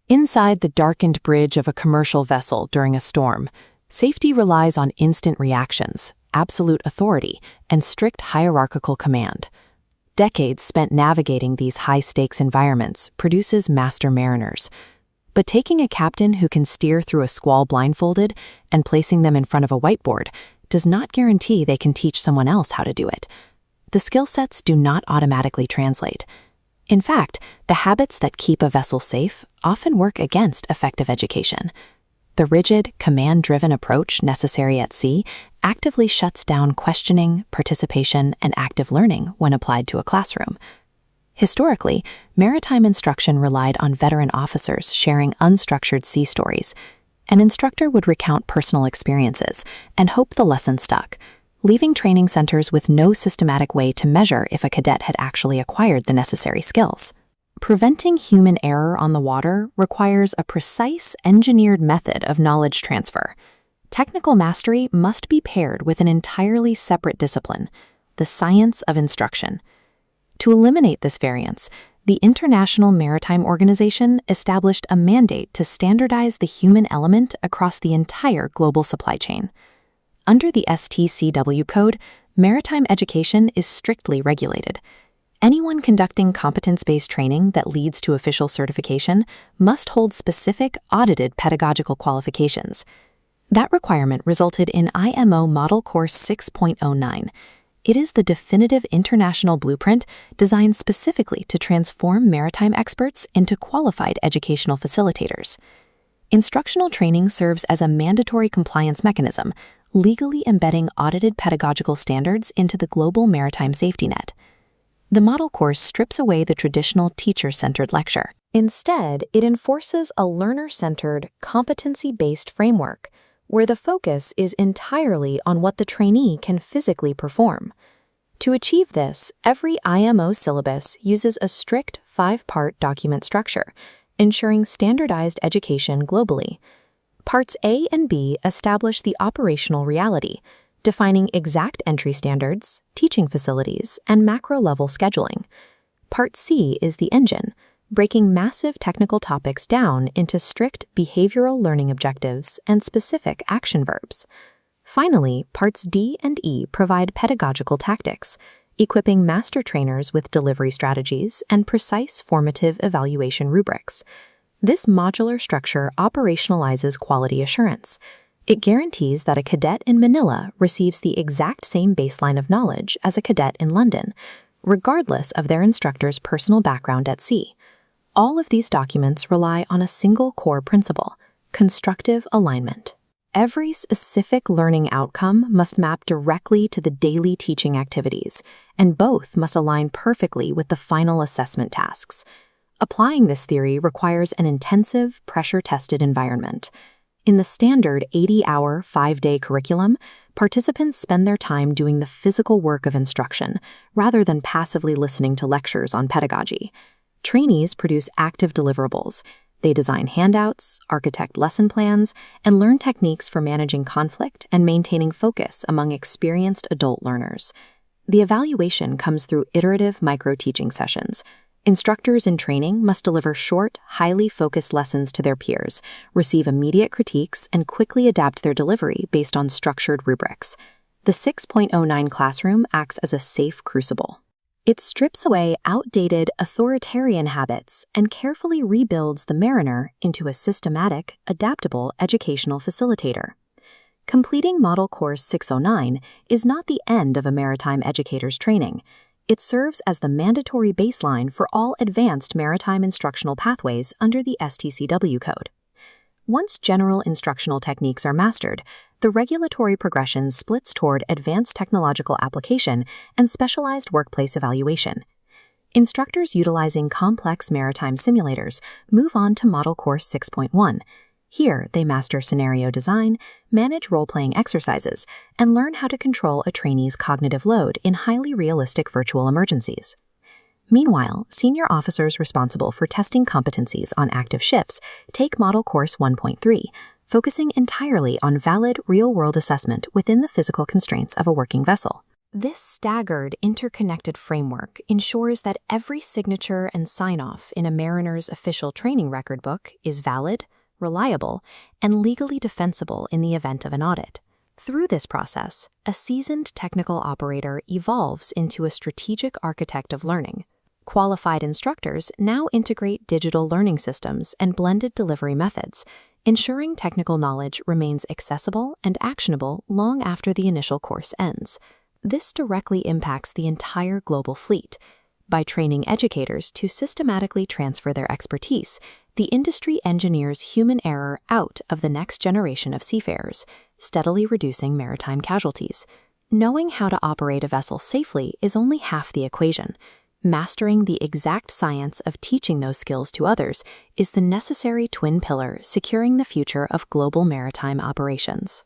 Inside the darkened bridge of a commercial vessel during a storm, safety relies on instant reactions, absolute authority, and strict hierarchical command. Decades spent navigating these high-stakes environments produces master mariners. But taking a captain who can steer through a squall blindfolded and placing them in front of a whiteboard does not guarantee they can teach someone else how to do it. The skill sets do not automatically translate. In fact, the habits that keep a vessel safe often work against effective education. The rigid, command-driven approach necessary at sea actively shuts down questioning, participation, and active learning when applied to a classroom. Historically, maritime instruction relied on veteran officers sharing unstructured sea stories. An instructor would recount personal experiences and hope the lesson stuck, leaving training centers with no systematic way to measure if a cadet had actually acquired the necessary skills. Preventing human error on the water requires a precise, engineered method of knowledge transfer. Technical mastery must be paired with an entirely separate discipline, the science of instruction. To eliminate this variance, the International Maritime Organization established a mandate to standardize the human element across the entire global supply chain. Under the STCW code, maritime education is strictly regulated. Anyone conducting competence-based training that leads to official certification must hold specific, audited pedagogical qualifications. That requirement resulted in IMO Model Course 6.09. It is the definitive international blueprint designed specifically to transform maritime experts into qualified educational facilitators. Instructional training serves as a mandatory compliance mechanism, legally embedding audited pedagogical standards into the global maritime safety net. The model course strips away the traditional teacher-centered lecture. Instead, it enforces a learner-centered, competency-based framework, where the focus is entirely on what the trainee can physically perform. To achieve this, every IMO syllabus uses a strict 5-part document structure, ensuring standardized education globally. Parts A and B establish the operational reality, defining exact entry standards, teaching facilities, and macro-level scheduling. Part C is the engine, breaking massive technical topics down into strict behavioral learning objectives and specific action verbs. Finally, Parts D and E provide pedagogical tactics, equipping master trainers with delivery strategies and precise formative evaluation rubrics. This modular structure operationalizes quality assurance. It guarantees that a cadet in Manila receives the exact same baseline of knowledge as a cadet in London, regardless of their instructor's personal background at sea. All of these documents rely on a single core principle: constructive alignment. Every specific learning outcome must map directly to the daily teaching activities, and both must align perfectly with the final assessment tasks. Applying this theory requires an intensive, pressure-tested environment. In the standard 80-hour, 5-day curriculum, participants spend their time doing the physical work of instruction, rather than passively listening to lectures on pedagogy. Trainees produce active deliverables. They design handouts, architect lesson plans, and learn techniques for managing conflict and maintaining focus among experienced adult learners. The evaluation comes through iterative micro-teaching sessions. Instructors in training must deliver short, highly focused lessons to their peers, receive immediate critiques, and quickly adapt their delivery based on structured rubrics. The 6.09 classroom acts as a safe crucible. It strips away outdated, authoritarian habits and carefully rebuilds the mariner into a systematic, adaptable educational facilitator. Completing Model Course 609 is not the end of a maritime educator's training. It serves as the mandatory baseline for all advanced maritime instructional pathways under the STCW code. Once general instructional techniques are mastered, the regulatory progression splits toward advanced technological application and specialized workplace evaluation. Instructors utilizing complex maritime simulators move on to Model Course 6.1. Here, they master scenario design, manage role-playing exercises, and learn how to control a trainee's cognitive load in highly realistic virtual emergencies. Meanwhile, senior officers responsible for testing competencies on active ships take Model Course 1.3, focusing entirely on valid real-world assessment within the physical constraints of a working vessel. This staggered, interconnected framework ensures that every signature and sign-off in a mariner's official training record book is valid, reliable, and legally defensible in the event of an audit. Through this process, a seasoned technical operator evolves into a strategic architect of learning. Qualified instructors now integrate digital learning systems and blended delivery methods, ensuring technical knowledge remains accessible and actionable long after the initial course ends. This directly impacts the entire global fleet. By training educators to systematically transfer their expertise, the industry engineers human error out of the next generation of seafarers, steadily reducing maritime casualties. Knowing how to operate a vessel safely is only half the equation. Mastering the exact science of teaching those skills to others is the necessary twin pillar securing the future of global maritime operations.